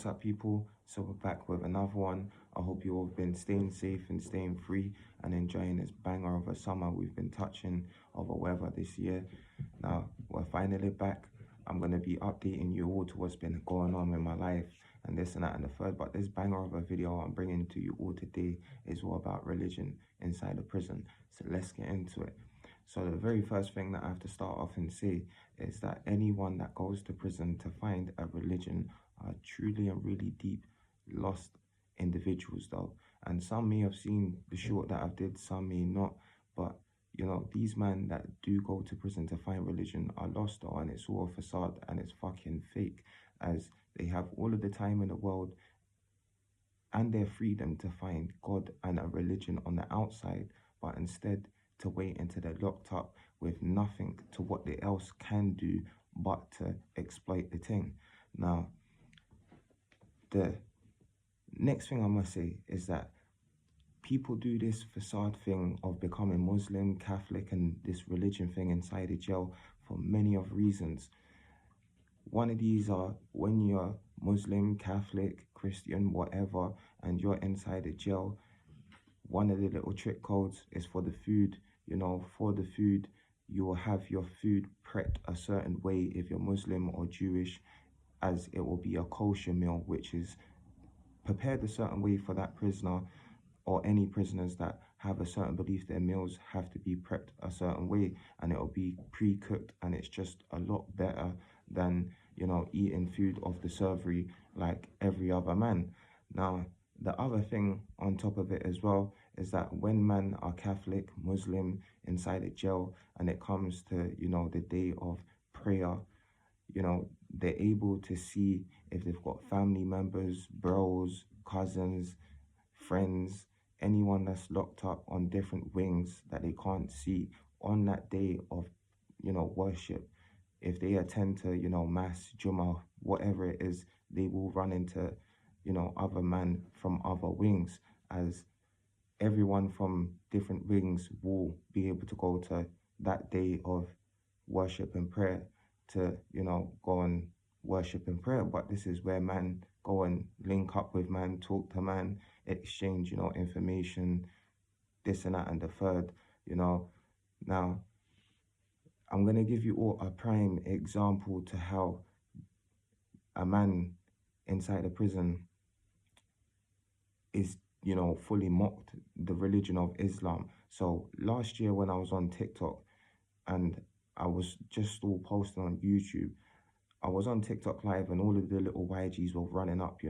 What's up, people? So we're back with another one. I hope you all have been staying safe and staying free and enjoying this banger of a summer we've been touching over weather this year. Now we're finally back. I'm gonna be updating you all to what's been going on in my life and this and that and the third. But this banger of a video I'm bringing to you all today is all about religion inside the prison. So let's get into it. So the very first thing that I have to start off and say is that anyone that goes to prison to find a religion are truly and really deep lost individuals though. And some may have seen the short that I did, some may not. But these men that do go to prison to find religion are lost though, and it's all a facade and it's fucking fake, as they have all of the time in the world and their freedom to find God and a religion on the outside, but instead to wait until they're locked up with nothing to what they else can do but to exploit the thing. Now, the next thing I must say is that people do this facade thing of becoming Muslim, Catholic, and this religion thing inside the jail for many of reasons. One of these are when you're Muslim, Catholic, Christian, whatever, and you're inside the jail, one of the little trick codes is for the food. For the food, you will have your food prepped a certain way if you're Muslim or Jewish, as it will be a kosher meal, which is prepared a certain way for that prisoner, or any prisoners that have a certain belief their meals have to be prepped a certain way, and it'll be pre-cooked, and it's just a lot better than eating food off the servery like every other man. Now, the other thing on top of it as well is that when men are Catholic, Muslim inside a jail, and it comes to the day of prayer, they're able to see if they've got family members, bros, cousins, friends, anyone that's locked up on different wings that they can't see on that day of worship. If they attend to mass, Jummah, whatever it is, they will run into other men from other wings, as everyone from different wings will be able to go to that day of worship and prayer to go and worship and prayer. But this is where man go and link up with man, talk to man, exchange information, this and that and the third. Now I'm going to give you all a prime example to how a man inside a prison is fully mocked the religion of Islam. So last year when I was on TikTok and I was just all posting on YouTube, I was on TikTok live and all of the little YGs were running up,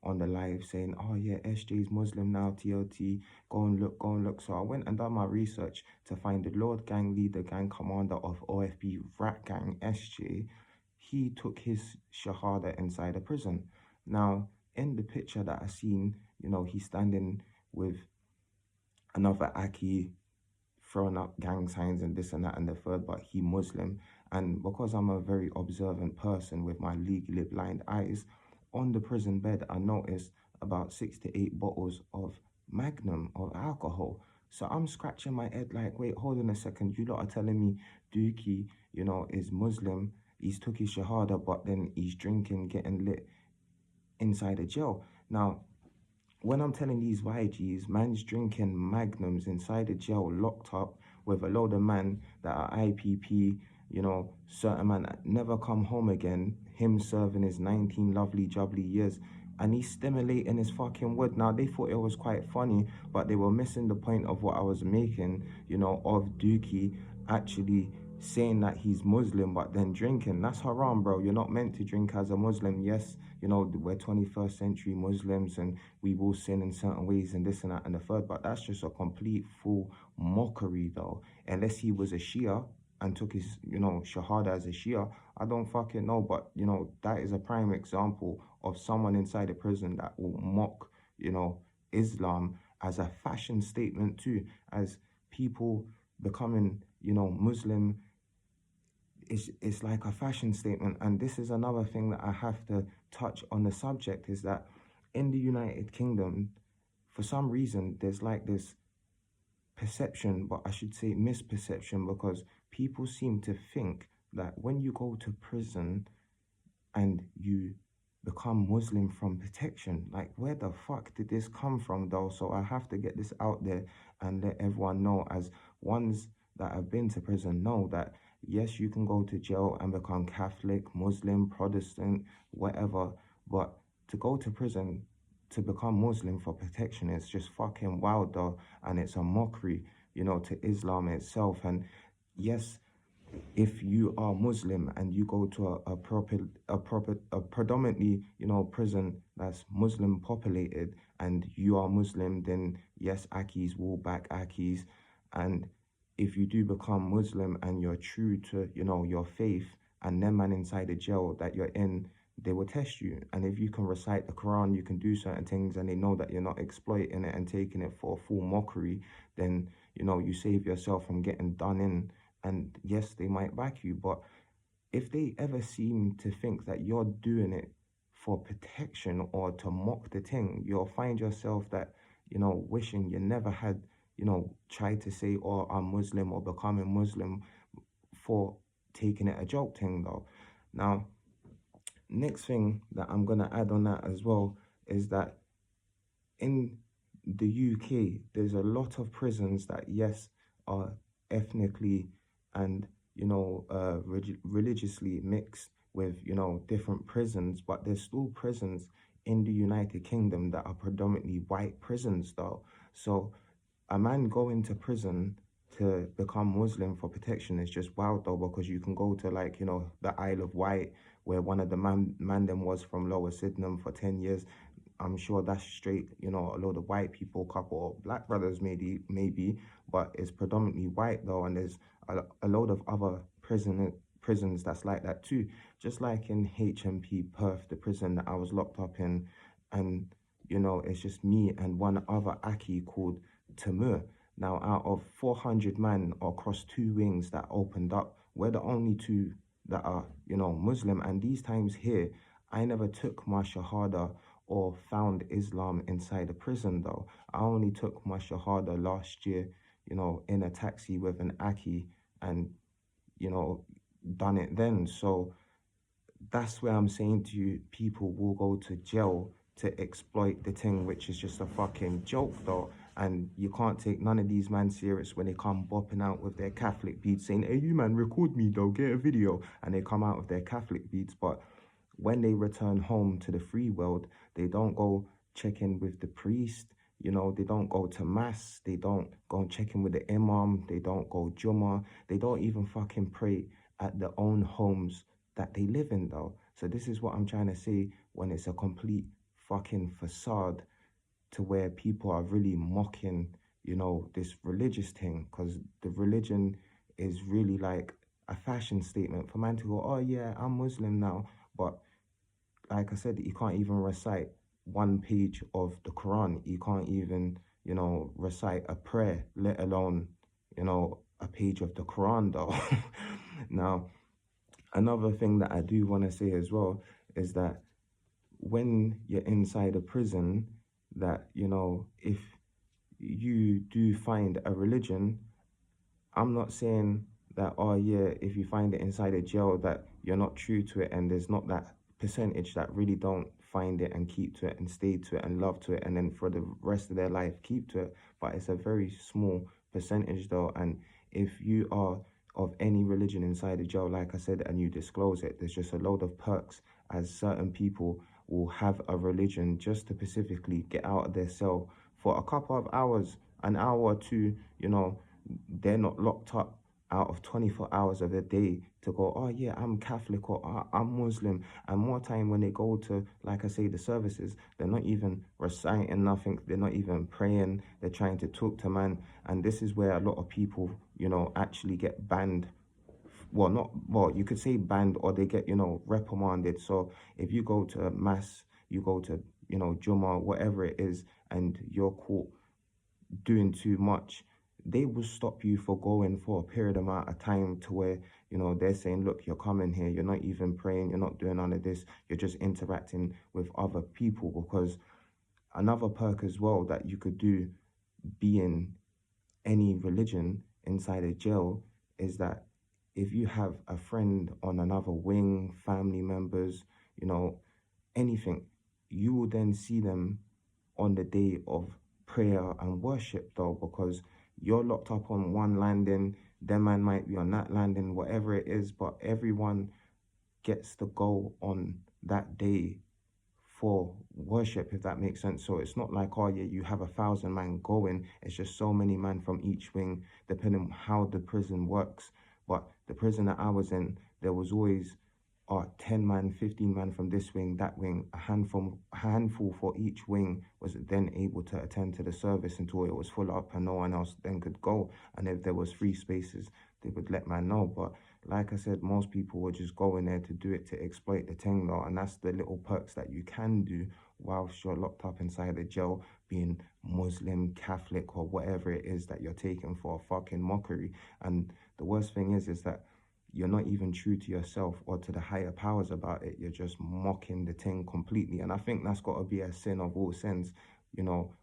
on the live saying, oh yeah, SJ's Muslim now, TLT, go and look, go and look. So I went and done my research to find the Lord Gang leader, gang commander of OFB Rat Gang, SJ. He took his Shahada inside a prison. Now, in the picture that I seen, he's standing with another Aki, throwing up gang signs and this and that and the third, but he Muslim. And because I'm a very observant person with my legally blind eyes, on the prison bed, I noticed about 6 to 8 bottles of Magnum of alcohol. So I'm scratching my head like, wait, hold on a second. You lot are telling me Dookie, is Muslim. He's took his Shahada, but then he's drinking, getting lit inside a jail. Now, when I'm telling these YGs, man's drinking Magnums inside a jail, locked up with a load of man that are IPP, certain man that never come home again, him serving his 19 lovely jubbly years, and he's stimulating his fucking wood. Now, they thought it was quite funny, but they were missing the point of what I was making, of Dookie actually saying that he's Muslim but then drinking. That's haram, bro. You're not meant to drink as a Muslim. Yes, we're 21st century Muslims and we will sin in certain ways and this and that and the third, but that's just a complete full mockery though. Unless he was a Shia and took his Shahada as a Shia, I don't fucking know. But that is a prime example of someone inside a prison that will mock Islam as a fashion statement too, as people becoming Muslim. It's like a fashion statement. And this is another thing that I have to touch on the subject, is that in the United Kingdom, for some reason, there's like this perception, but I should say misperception, because people seem to think that when you go to prison and you become Muslim from protection. Like, where the fuck did this come from, though? So I have to get this out there and let everyone know, as ones that have been to prison know that yes, you can go to jail and become Catholic, Muslim, Protestant, whatever, but to go to prison to become Muslim for protection is just fucking wild, though, and it's a mockery, to Islam itself. And yes, if you are Muslim and you go to a predominantly, prison that's Muslim populated, and you are Muslim, then yes, Akis will back Akis. And if you do become Muslim and you're true to, your faith, and them man inside the jail that you're in, they will test you. And if you can recite the Quran, you can do certain things, and they know that you're not exploiting it and taking it for a full mockery, then, you save yourself from getting done in. And yes, they might back you, but if they ever seem to think that you're doing it for protection or to mock the thing, you'll find yourself that, wishing you never had, tried to say, oh, I'm Muslim or becoming Muslim, for taking it a joke thing, though. Now, next thing that I'm going to add on that as well is that in the UK, there's a lot of prisons that, yes, are ethnically and, religiously mixed with, different prisons, but there's still prisons in the United Kingdom that are predominantly white prisons, though. So a man going to prison to become Muslim for protection is just wild, though, because you can go to, like, the Isle of Wight, where one of the man them was from Lower Sydenham for 10 years. I'm sure that's straight, a load of white people, couple of black brothers maybe, but it's predominantly white, though, and there's a load of other prisons that's like that too. Just like in HMP Perth, the prison that I was locked up in, and it's just me and one other Aki called Tamur. Now, out of 400 men across 2 wings that opened up, we're the only two that are, Muslim. And these times here, I never took my Shahada or found Islam inside a prison, though. I only took my Shahada last year, in a taxi with an Aki, and, done it then. So that's where I'm saying to you, people will go to jail to exploit the thing, which is just a fucking joke, though. And you can't take none of these man serious when they come bopping out with their Catholic beads saying, hey, you man, record me, though, get a video. And they come out with their Catholic beads. But when they return home to the free world, they don't go check in with the priest. They don't go to mass. They don't go and check in with the imam. They don't go Jummah. They don't even fucking pray at their own homes that they live in, though. So this is what I'm trying to say, when it's a complete fucking facade to where people are really mocking, this religious thing, because the religion is really like a fashion statement for man to go, oh yeah, I'm Muslim now. But like I said, you can't even recite one page of the Quran. You can't even, recite a prayer, let alone, a page of the Quran, though. Now, another thing that I do want to say as well is that when you're inside a prison, that, if you do find a religion, I'm not saying that, oh yeah, if you find it inside a jail that you're not true to it, and there's not that percentage that really don't find it and keep to it and stay to it and love to it, and then for the rest of their life keep to it. But it's a very small percentage, though. And if you are of any religion inside a jail, like I said, and you disclose it, there's just a load of perks, as certain people will have a religion just to specifically get out of their cell for a couple of hours, an hour or two. They're not locked up out of 24 hours of a day to go, oh yeah, I'm Catholic, or I'm Muslim. And more time when they go to, like I say, the services, they're not even reciting nothing. They're not even praying. They're trying to talk to man. And this is where a lot of people, actually get banned. Well, you could say banned, or they get, reprimanded. So if you go to mass, you go to, Jummah, whatever it is, and you're caught doing too much, they will stop you for going for a period amount of time, to where, they're saying, look, you're coming here, you're not even praying, you're not doing none of this, you're just interacting with other people. Because another perk as well that you could do, being any religion inside a jail, is that if you have a friend on another wing, family members, anything, you will then see them on the day of prayer and worship though, because you're locked up on one landing, them man might be on that landing, whatever it is, but everyone gets to go on that day for worship, if that makes sense. So it's not like, oh yeah, you have 1,000 man going. It's just so many man from each wing, depending on how the prison works. But the prison that I was in, there was always 10 man, 15 man from this wing, that wing, a handful for each wing was then able to attend to the service until it was full up and no one else then could go. And if there was free spaces, they would let man know. But like I said, most people would just go in there to do it to exploit the thing though, and that's the little perks that you can do whilst you're locked up inside the jail, being Muslim, Catholic, or whatever it is that you're taking for a fucking mockery. And the worst thing is that you're not even true to yourself or to the higher powers about it. You're just mocking the thing completely. And I think that's got to be a sin of all sins,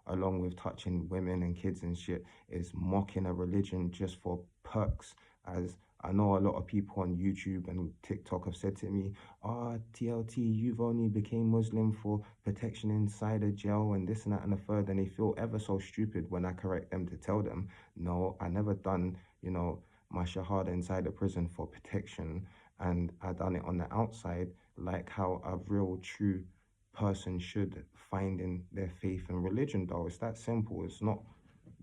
along with touching women and kids and shit, is mocking a religion just for perks. As I know a lot of people on YouTube and TikTok have said to me, TLT, you've only became Muslim for protection inside a jail and this and that and the third. And they feel ever so stupid when I correct them to tell them, no, I never done, my shahada inside the prison for protection, and I done it on the outside, like how a real true person should, finding their faith and religion though. It's that simple. It's not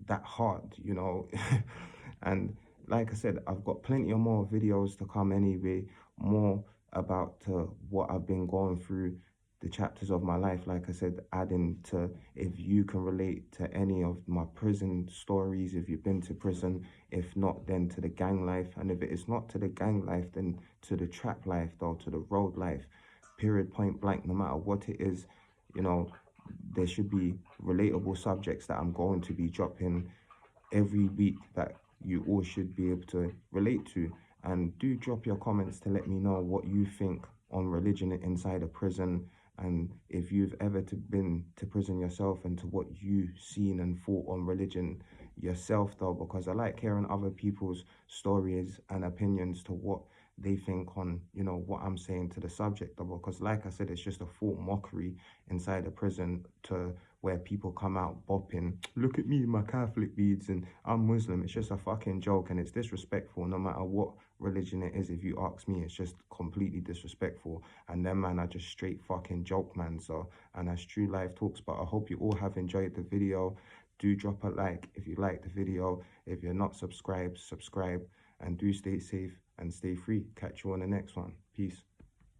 that hard. And like I said, I've got plenty of more videos to come anyway, more about what I've been going through, the chapters of my life, like I said, adding to if you can relate to any of my prison stories, if you've been to prison, if not, then to the gang life. And if it is not to the gang life, then to the trap life, though, to the road life, period, point blank, no matter what it is, you know, there should be relatable subjects that I'm going to be dropping every week that you all should be able to relate to. And do drop your comments to let me know what you think on religion inside a prison, and if you've ever been to prison yourself, and to what you've seen and thought on religion yourself though, because I like hearing other people's stories and opinions to what they think on what I'm saying to the subject though, because like I said, it's just a full mockery inside a prison, to where people come out bopping, look at me, my Catholic beads, and I'm Muslim. It's just a fucking joke, and it's disrespectful no matter what religion it is. If you ask me, it's just completely disrespectful. And them man are just straight fucking joke, man. So, and that's True Life Talks. But I hope you all have enjoyed the video. Do drop a like if you like the video. If you're not subscribed, subscribe, and do stay safe and stay free. Catch you on the next one. Peace.